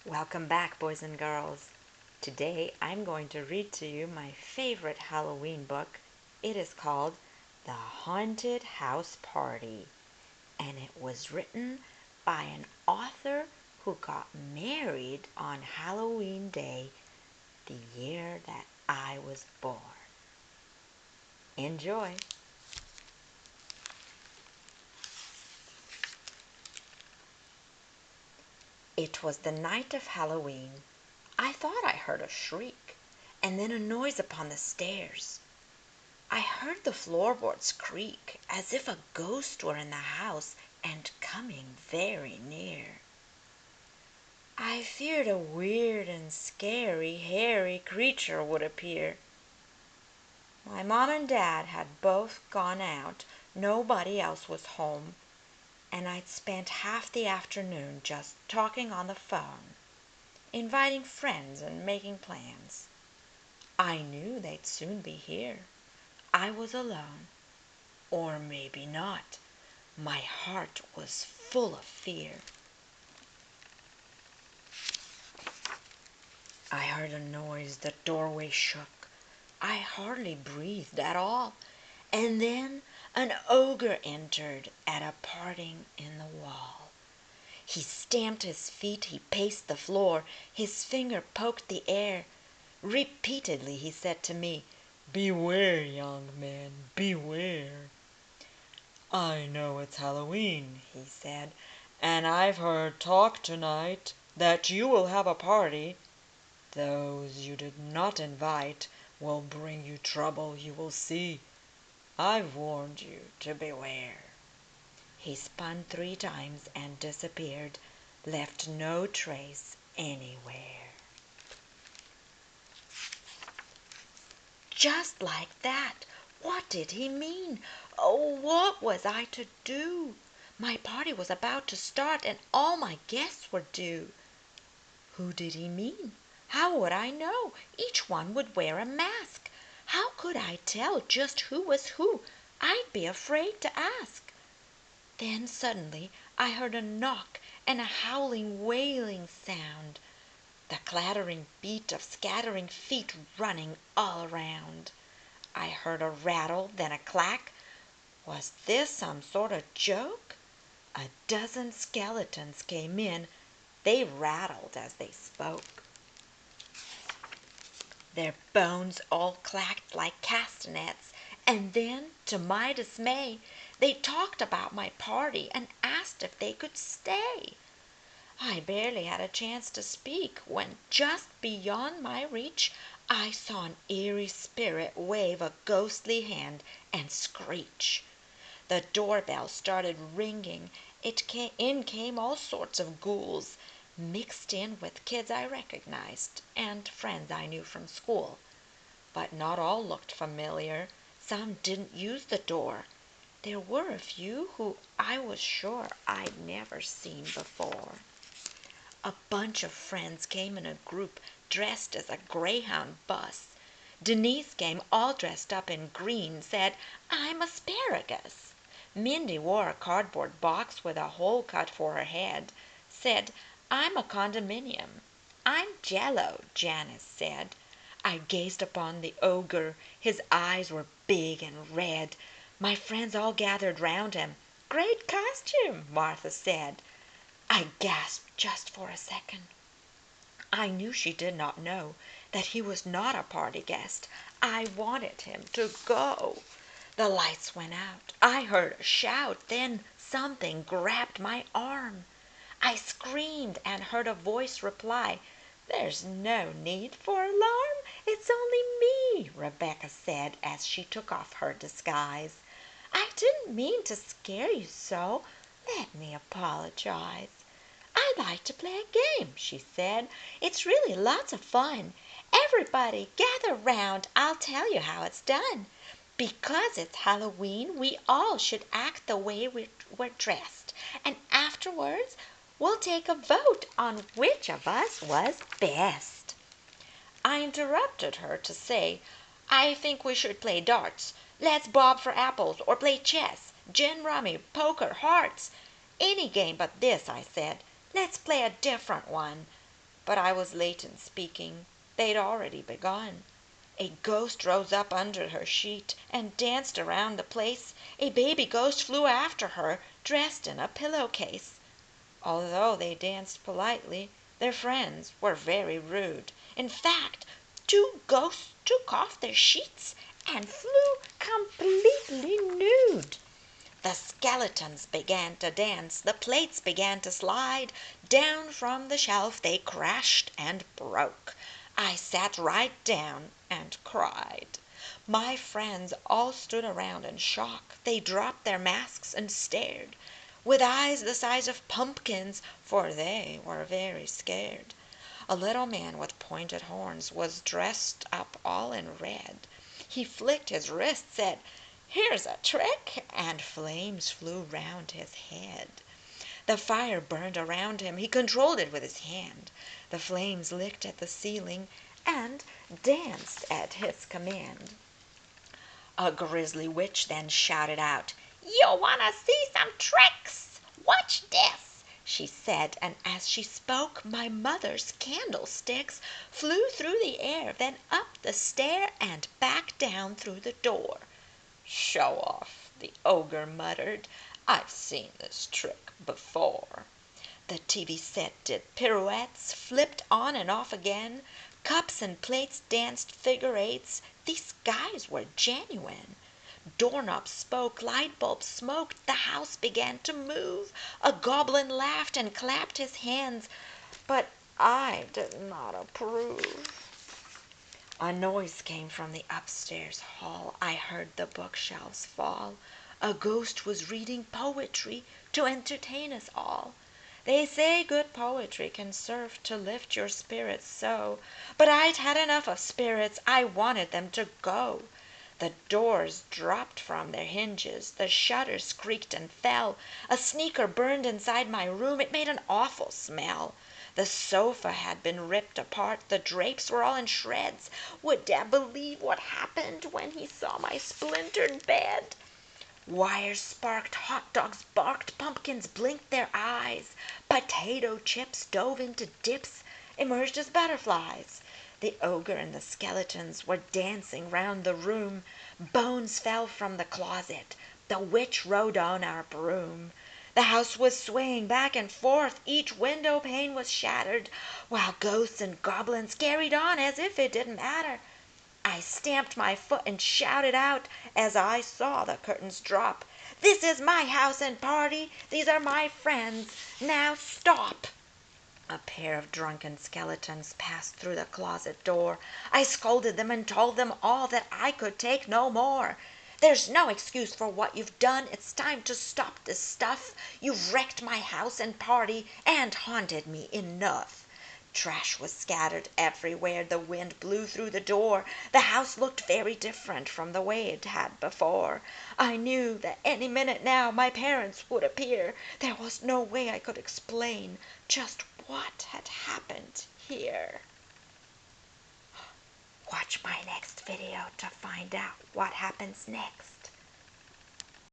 Welcome back, boys and girls. Today I'm going to read to you my favorite Halloween book. It is called The Haunted House Party, and it was written by an author who got married on Halloween Day, the year that I was born. Enjoy! It was the night of Halloween. I thought I heard a shriek, and then a noise upon the stairs. I heard the floorboards creak, as if a ghost were in the house and coming very near. I feared a weird and scary, hairy creature would appear. My mom and dad had both gone out, nobody else was home, and I'd spent half the afternoon just talking on the phone, inviting friends and making plans. I knew they'd soon be here. I was alone. Or maybe not. My heart was full of fear. I heard a noise, the doorway shook. I hardly breathed at all. And then an ogre entered at a parting in the wall. He stamped his feet, he paced the floor, his finger poked the air. Repeatedly he said to me, "Beware, young man, beware." "I know it's Halloween," he said, "and I've heard talk tonight that you will have a party. Those you did not invite will bring you trouble, you will see. I've warned you to beware." He spun 3 times and disappeared, left no trace anywhere. Just like that! What did he mean? Oh, what was I to do? My party was about to start, and all my guests were due. Who did he mean? How would I know? Each one would wear a mask. How could I tell just who was who? I'd be afraid to ask. Then suddenly I heard a knock and a howling, wailing sound, the clattering beat of scattering feet running all around. I heard a rattle, then a clack. Was this some sort of joke? A dozen skeletons came in. They rattled as they spoke. Their bones all clacked like castanets, and then, to my dismay, they talked about my party and asked if they could stay. I barely had a chance to speak when, just beyond my reach, I saw an eerie spirit wave a ghostly hand and screech. The doorbell started ringing. In came all sorts of ghouls, mixed in with kids I recognized and friends I knew from school. But not all looked familiar. Some didn't use the door. There were a few who I was sure I'd never seen before. A bunch of friends came in a group dressed as a Greyhound bus. Denise came all dressed up in green, said, "I'm asparagus." Mindy wore a cardboard box with a hole cut for her head, said, "I'm a condominium." "I'm Jello," Janice said. I gazed upon the ogre. His eyes were big and red. My friends all gathered round him. "Great costume," Martha said. I gasped just for a second. I knew she did not know that he was not a party guest. I wanted him to go. The lights went out. I heard a shout. Then something grabbed my arm. I screamed and heard a voice reply, "There's no need for alarm. It's only me," Rebecca said as she took off her disguise. "I didn't mean to scare you so. Let me apologize. I'd like to play a game," she said. "It's really lots of fun. Everybody gather round. I'll tell you how it's done. Because it's Halloween, we all should act the way we're dressed. And afterwards, we'll take a vote on which of us was best." I interrupted her to say, "I think we should play darts. Let's bob for apples, or play chess, gin rummy, poker, hearts. Any game but this," I said. "Let's play a different one." but I was late in speaking. They'd already begun. A ghost rose up under her sheet and danced around the place. A baby ghost flew after her, dressed in a pillowcase. Although they danced politely, their friends were very rude. In fact, two ghosts took off their sheets and flew completely nude. The skeletons began to dance, the plates began to slide. Down from the shelf they crashed and broke. I sat right down and cried. My friends all stood around in shock. They dropped their masks and stared, with eyes the size of pumpkins, for they were very scared. A little man with pointed horns was dressed up all in red. He flicked his wrist, said, "Here's a trick," and flames flew round his head. The fire burned around him. He controlled it with his hand. The flames licked at the ceiling and danced at his command. A grizzly witch then shouted out, "You wanna see some tricks? Watch this," she said, and as she spoke, my mother's candlesticks flew through the air, then up the stair and back down through the door. "Show off," the ogre muttered. "I've seen this trick before." The TV set did pirouettes, flipped on and off again. Cups and plates danced figure eights. These guys were genuine. Doorknobs spoke, light bulbs smoked, the house began to move. A goblin laughed and clapped his hands, but I did not approve. A noise came from the upstairs hall. I heard the bookshelves fall. A ghost was reading poetry to entertain us all. They say good poetry can serve to lift your spirits so, but I'd had enough of spirits. I wanted them to go. The doors dropped from their hinges. The shutters creaked and fell. A sneaker burned inside my room. It made an awful smell. The sofa had been ripped apart. The drapes were all in shreds. Would Dad believe what happened when he saw my splintered bed? Wires sparked, hot dogs barked, pumpkins blinked their eyes. Potato chips dove into dips, emerged as butterflies. The ogre and the skeletons were dancing round the room. Bones fell from the closet. The witch rode on our broom. The house was swaying back and forth. Each window pane was shattered, while ghosts and goblins carried on as if it didn't matter. I stamped my foot and shouted out as I saw the curtains drop, "This is my house and party. These are my friends. Now stop." A pair of drunken skeletons passed through the closet door. I scolded them and told them all that I could take no more. "There's no excuse for what you've done. It's time to stop this stuff. You've wrecked my house and party and haunted me enough." Trash was scattered everywhere. The wind blew through the door. The house looked very different from the way it had before. I knew that any minute now my parents would appear. There was no way I could explain just what had happened here. Watch my next video to find out what happens next.